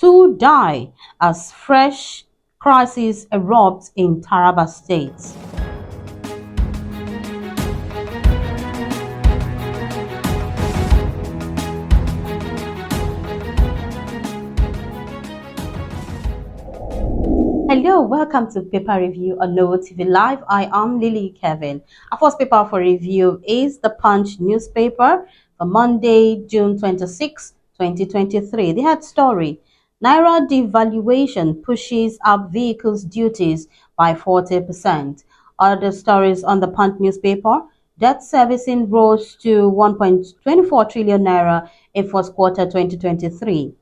Two die as fresh crisis erupts in Taraba State. Hello, welcome to Paper Review on Novo TV Live. I am Lily Kevin. Our first paper for review is the Punch newspaper for Monday, June 26, 2023. The head story: Naira devaluation pushes up vehicles duties by 40%. Other stories on the Punch newspaper: debt servicing rose to 1.24 trillion naira in first quarter 2023.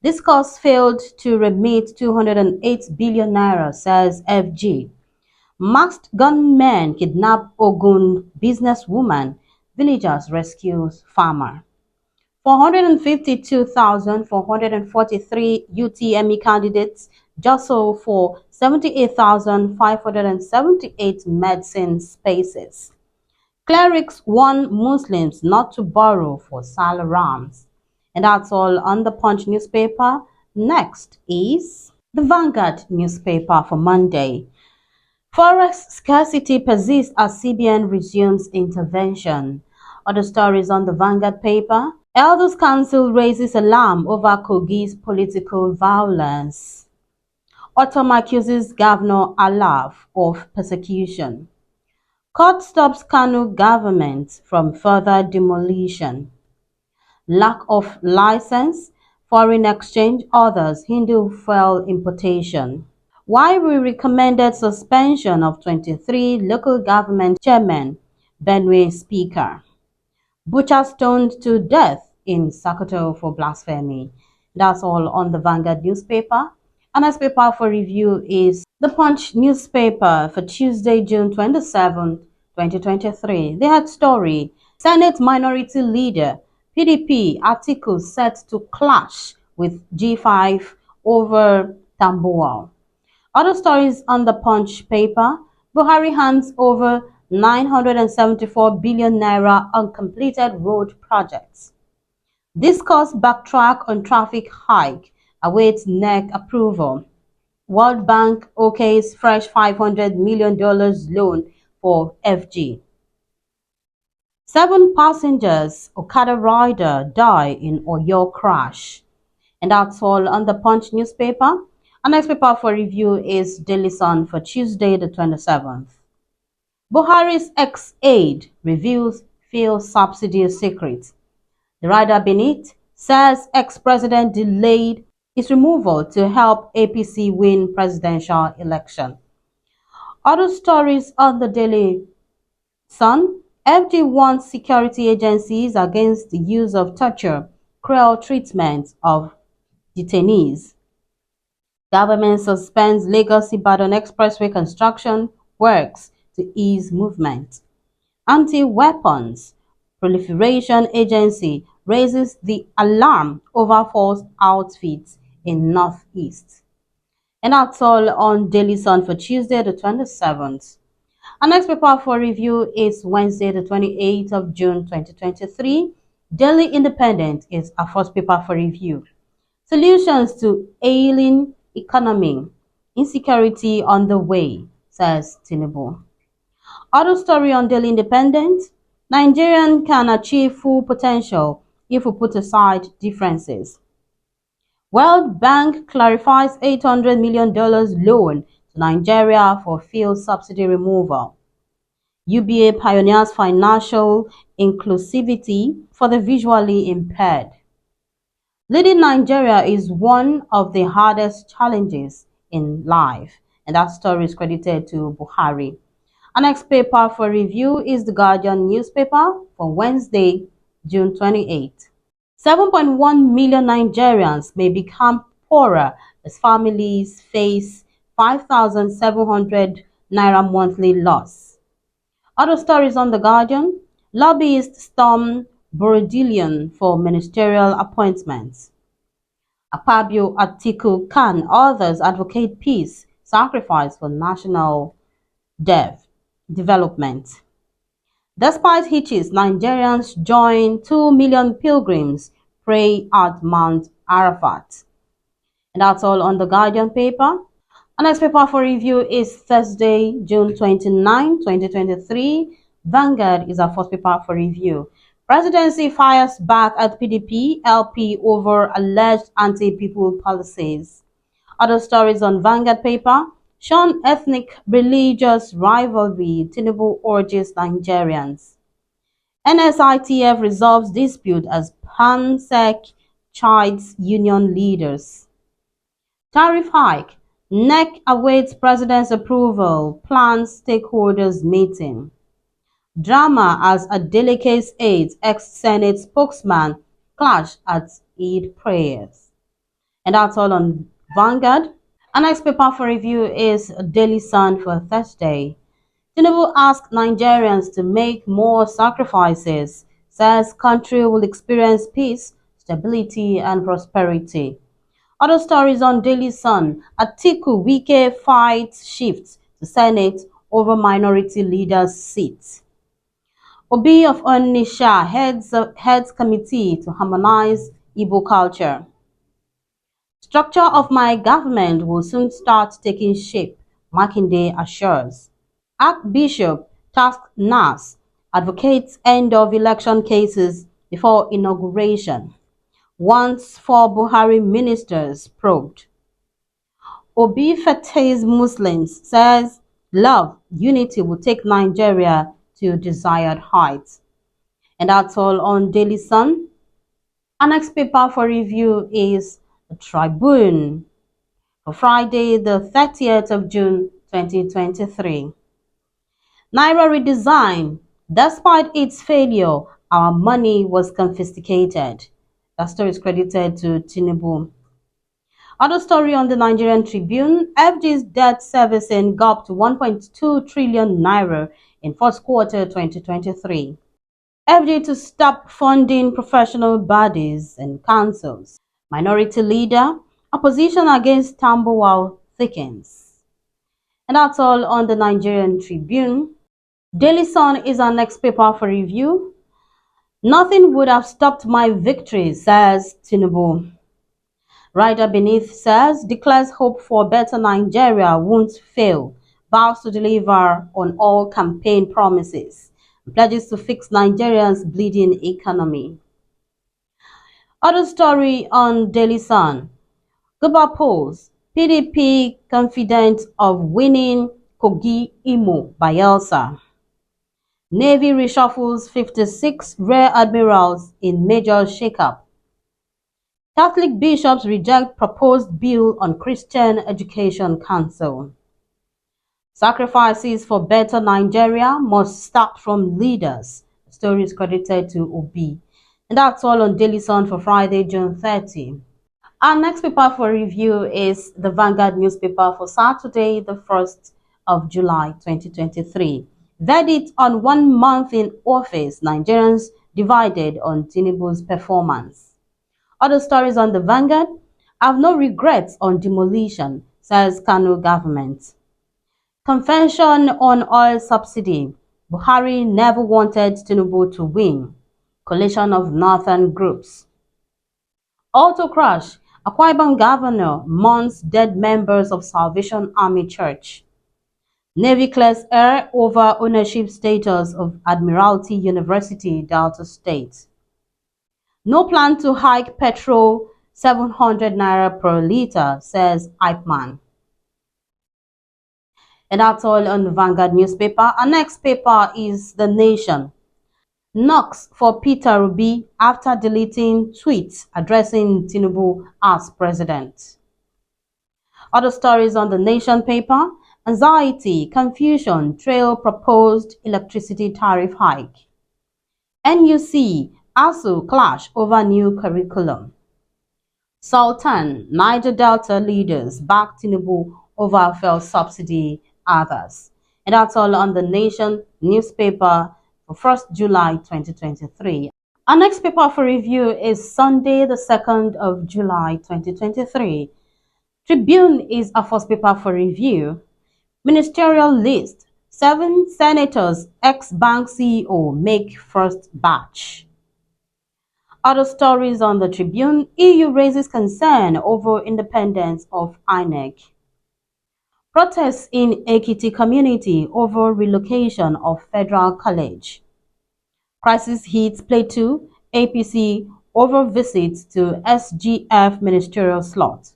This cost failed to remit 208 billion naira, says FG. Masked gunmen kidnap Ogun businesswoman. Villagers rescues farmer. 452,443 UTME candidates jostle for 78,578 medicine spaces. Clerics warn Muslims not to borrow for salarams. And that's all on the Punch newspaper. Next is the Vanguard newspaper for Monday. Forex scarcity persists as CBN resumes intervention. Other stories on the Vanguard paper: Elders Council raises alarm over Kogi's political violence. Otom accuses Governor Alaf of persecution. Court stops Kano government from further demolition. Lack of license, foreign exchange, others hinder fuel importation. Why we recommended suspension of 23 local government chairmen, Benue Speaker. Butcher stoned to death in Sokoto for blasphemy. That's all on the Vanguard newspaper. Our next paper for review is the Punch newspaper for Tuesday, June 27, 2023. The head story: Senate Minority Leader, PDP articles set to clash with G5 over Tambuwal. Other stories on the Punch paper: Buhari hands over 974 billion naira on completed road projects. Discuss backtrack on traffic hike, awaits NEC approval. World Bank okays fresh $500 million loan for FG. 7 passengers, Okada rider, die in Oyo crash. And that's all on the Punch newspaper. Our next paper for review is Daily Sun for Tuesday, the 27th. Buhari's ex-aide reveals fuel subsidy secret. The rider beneath says ex-president delayed his removal to help APC win presidential election. Other stories on the Daily Sun: FG warns security agencies against the use of torture, cruel treatment of detainees. Government suspends Lagos-Ibadan Expressway construction works to ease movement. Anti-weapons proliferation agency raises the alarm over false outfits in Northeast. And that's all on Daily Sun for Tuesday, the 27th. Our next paper for review is Wednesday, the 28th of June, 2023. Daily Independent is our first paper for review. Solutions to ailing economy, insecurity on the way, says Tinubu. Other story on Daily Independent: Nigerian can achieve full potential if we put aside differences. World Bank clarifies $800 million loan to Nigeria for fuel subsidy removal. UBA pioneers financial inclusivity for the visually impaired. Leading Nigeria is one of the hardest challenges in life, and that story is credited to Buhari. Our next paper for review is the Guardian newspaper for Wednesday, June 28. 7.1 million Nigerians may become poorer as families face 5,700 naira monthly loss. Other stories on the Guardian: lobbyists storm Borodillion for ministerial appointments. Akpabio, Atiku, Khan, others advocate peace, sacrifice for national development. Despite hitches, Nigerians join 2 million pilgrims pray at Mount Arafat. And that's all on the Guardian paper. Our next paper for review is Thursday, June 29, 2023. Vanguard is our first paper for review. Presidency fires back at PDP LP over alleged anti-people policies. Other stories on Vanguard paper: shun ethnic religious rivalry, Tinubu urges Nigerians. NSITF resolves dispute as PANSEC chides union leaders. Tariff hike: NEC awaits president's approval, plans stakeholders meeting. Drama as a delegate's aides, ex-Senate spokesman clash at Eid prayers. And that's all on Vanguard. Our next paper for review is Daily Sun for Thursday. Tinubu asked Nigerians to make more sacrifices, says country will experience peace, stability and prosperity. Other stories on Daily Sun: Atiku Wike fight shifts to Senate over minority leader's seat. Obi of Onitsha heads committee to harmonize Igbo culture. Structure of my government will soon start taking shape, Makinde assures. Archbishop tasked NAS advocates end of election cases before inauguration. Once 4 Buhari ministers probed. Obi Fetay's Muslims says love, unity will take Nigeria to desired heights. And that's all on Daily Sun. Our next paper for review is the Tribune for Friday, the 30th of June, 2023. Naira redesign. Despite its failure, our money was confiscated. That story is credited to Tinubu. Other story on the Nigerian Tribune: FG's debt servicing gulped 1.2 trillion naira in first quarter 2023. FG to stop funding professional bodies and councils. Minority leader: opposition against Tambuwal thickens. And that's all on the Nigerian Tribune. Daily Sun is our next paper for review. Nothing would have stopped my victory, says Tinubu. Rider beneath says declares hope for better Nigeria won't fail, vows to deliver on all campaign promises, pledges to fix Nigeria's bleeding economy. Other story on Daily Sun: Guba polls, PDP confident of winning Kogi, Imo, Bayelsa. Navy reshuffles 56 rear admirals in major shakeup. Catholic bishops reject proposed bill on Christian Education Council. Sacrifices for better Nigeria must start from leaders. The story is credited to Obi. And that's all on Daily Sun for Friday, June 30. Our next paper for review is the Vanguard newspaper for Saturday, the 1st of July, 2023. Verdict on 1 month in office, Nigerians divided on Tinubu's performance. Other stories on the Vanguard: have no regrets on demolition, says Kano government. Convention on oil subsidy: Buhari never wanted Tinubu to win. Coalition of northern groups. Auto crash: Akwa Ibom governor mourns dead members of Salvation Army Church. Navy clears air over ownership status of Admiralty University, Delta State. No plan to hike petrol 700 naira per litre, says Ipman. And that's all on the Vanguard newspaper. Our next paper is The Nation. Knocks for Peter Obi after deleting tweets addressing Tinubu as president. Other stories on The Nation paper: anxiety, confusion trail proposed electricity tariff hike. NUC, ASU clash over new curriculum. Sultan, Niger Delta leaders back Tinubu over fuel subsidy, others. And that's all on The Nation newspaper for 1st July 2023. Our next paper for review is Sunday, the 2nd of July 2023. Tribune is our first paper for review. Ministerial list: 7 senators, ex-bank CEO make first batch. Other stories on the Tribune: EU raises concern over independence of INEC. Protests in Ekiti community over relocation of Federal College. Crisis hits Plateau, APC over visits to SGF ministerial slot.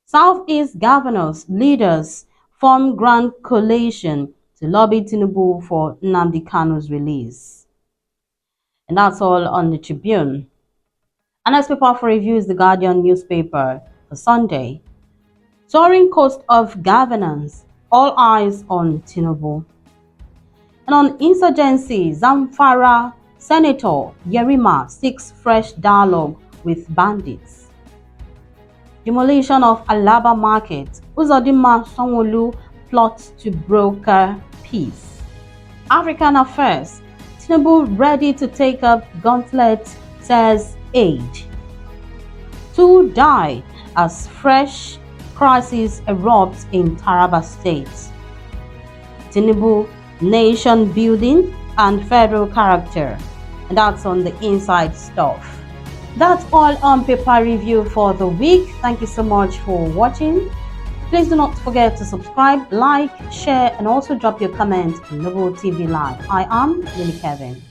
Southeast governors, leaders form grand coalition to lobby Tinubu for Nnamdi Kanu's release. And that's all on the Tribune. Our next paper for review is the Guardian newspaper for Sunday. Soaring cost of governance, all eyes on Tinubu. And on insurgency, Zamfara Senator Yerima seeks fresh dialogue with bandits. Demolition of Alaba Market, Uzodinma Sanwo-Olu plots to broker peace. African affairs, Tinubu ready to take up gauntlet, says aid. 2 die as fresh crisis erupts in Taraba State. Tinubu, nation building and federal character. And that's on the inside stuff. That's all on paper review for the week. Thank you so much for watching. Please do not forget to subscribe, like, share, and also drop your comments on Noble TV Live. I am Lily Kevin.